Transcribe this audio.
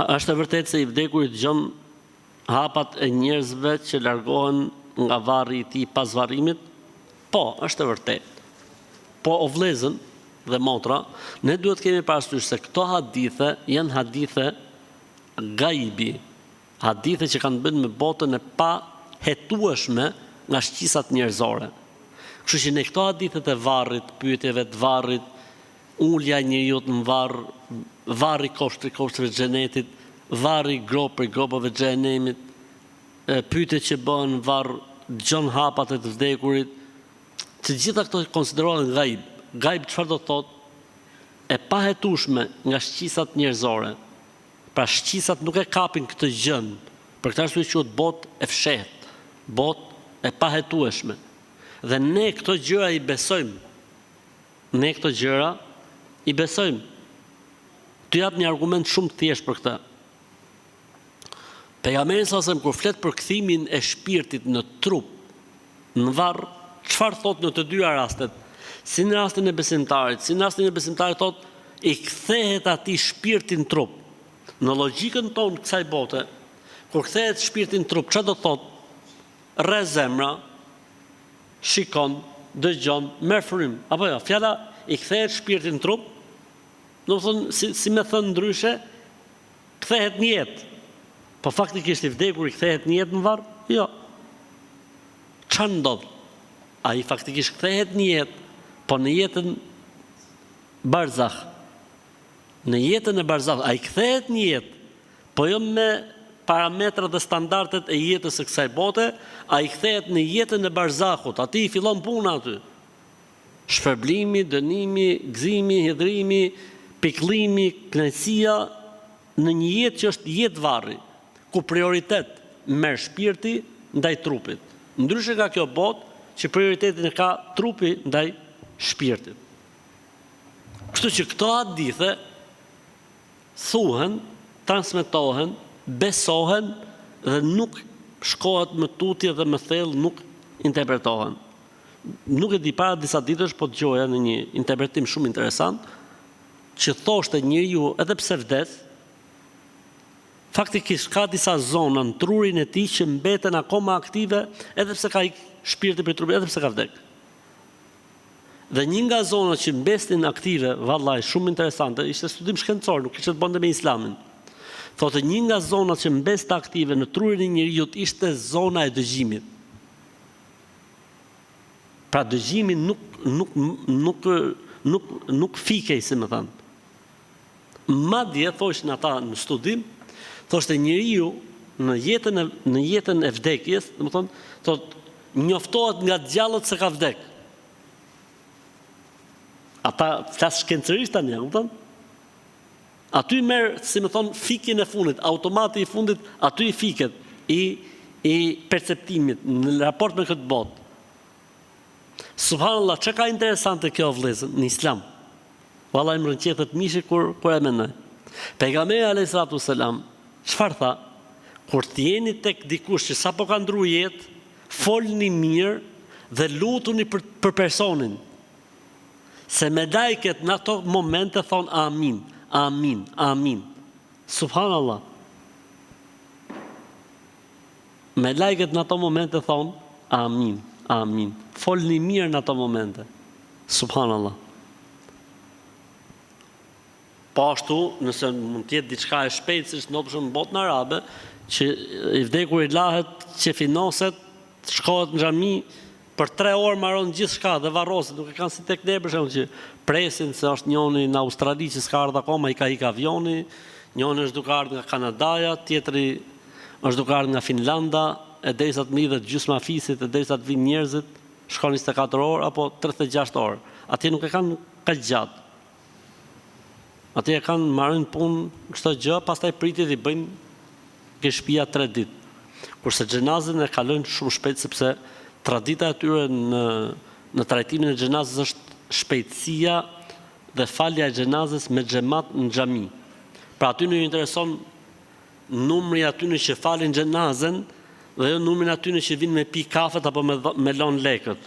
Është e vërtetë se i vdekurit dëgjon hapat e njerëzve që largohen nga varri i tij pas varrimit? Po, është e vërtetë. Po o vëllezër dhe motra, ne duhet kemi parasysh se këto hadithe janë hadithe gaibi, hadithe që kanë bënë me botën e pa hetueshme nga shqisat njerëzore. Kështu që ne këto hadithet e varrit, pyetjeve të varrit, ulja e njeriu në varr, varri koshtrave të xhenetit, varri gropë për gropave të xhenemit, pyetjet që bëhen varr, dëgjon hapat e të vdekurit, të gjitha këto konsiderohen gaib. Gaib çfarë do thotë? E pahetueshme nga shqisat njerëzore. Pra shqisat nuk e kapin këtë gjën, për këtë arsye quhet botë e fshehtë, botë e pahetueshme. Dhe ne këto gjëra i besojmë. Ne këto gjëra i besojmë. Të jap një argument shumë të thjeshtë për këtë. Pejgamberi sa kur flet për kthimin e shpirtit në trup, në varr, çfarë thot në të dyja rastet? Si në rastin e besimtarit, thot i kthehet atij shpirti në trup. Në logjikën tonë kësaj bote, kur kthehet shpirti në trup, çfarë do thot? Rre zemra, shikon, dëgjon, merr frym. Apo jo, fjala i kthehet shpirti në trup, do të thonë si më thënë ndryshe, kthehet në jetë. Po faktikisht i vdekur i kthehet në jetë në varr? Jo. Çfarë ndodh? Ai faktikisht kthehet në jetë, po në jetën barzakh. Në jetën e barzakh, ai kthehet në jetë, po jo me parametrat dhe standardet e jetës së kësaj bote, ai kthehet në jetën e barzakhut. Aty i fillon puna aty. Shpërblimi, dënimi, gëzimi, hidhrimi, pikëllimi, kënaqësia në një jetë që është jetë varri, ku prioritet merr shpirti ndaj trupit. Ndryshe nga kjo botë që prioritetin e ka trupi ndaj shpirtit. Kështu që këto hadithe thuhen, transmetohen, besohen dhe nuk shkohet më tutje dhe më thellë, nuk interpretohen. Nuk e di, para disa ditësh po dëgjoja në një interpretim shumë interesant, që thoshte njeriu edhe pse vdes, faktikisht ka disa zona në trurin e tij që mbeten akoma aktive, edhe pse ka shpirti për trupin, edhe pse ka vdek. Dhe një nga zonat që mbestin aktive, vallaj, shumë interesante, ishte studim shkencor, nuk kishte të bënte me islamin. Thotë një nga zonat që mbeste aktive në trurin e njeriu ishte zona e dëgjimit. Pra dëgjimi nuk fikej, si më thënë. Madje thoshin ata në studim, thoshte njeriu në jetën e vdekjes, domethënë, thotë njoftohet nga djallët se ka vdek. Ata flas shkencërisht tani, kupton? Aty merr, si më thon, fikjen e fundit, automati i fundit, aty i fiket i perceptimit në raport me këtë botë. Subhanallah, çka ka interesante kjo vëllezër në Islam. Vallai më rënqetet mishi kur e mendoj. Pejgamberi alayhis salatu wasalam çfarë tha? Kur të jeni tek dikush që sapo ka ndruar jetë, folni mirë dhe lutuni për personin. Se me lajket në ato momente thonë amin, amin, amin. Subhanallah. Me lajket në ato momente thonë amin, amin. Folni mirë në ato momente. Subhanallah. Po ashtu, nëse mund të jetë diçka e shpejtë, siç ndodh në botën arabe, që i vdekur i lahet, që finoset, shkohet në xhami, për 3 orë marron gjithçka dhe varroset, nuk e kanë si tek ne për shembull që presin se është njëri në Australi që s'ka ardhur akoma, i ka ikë avioni, njëri është duke ardhur nga Kanadaja, tjetri është duke ardhur nga Finlanda, e derisa të mridhet gjysma fisit, e derisa të vinë njerëzit, shkon 24 orë apo 36 orë. Atje nuk e kanë kaq gjatë. Atje e kanë marrin punë çdo gjë, pastaj pritet i bëjnë ke shtëpia 3 ditë. Kurse xhenazën e kalojnë shumë shpejt sepse tradita e tyre në trajtimin e xhenazës është shpejtësia dhe falja e xhenazës me xhamat në xhami. Pra aty nuk intereson numri aty që falin xhenazën dhe jo numrin aty që vinë me pi kafet apo me lon lekët.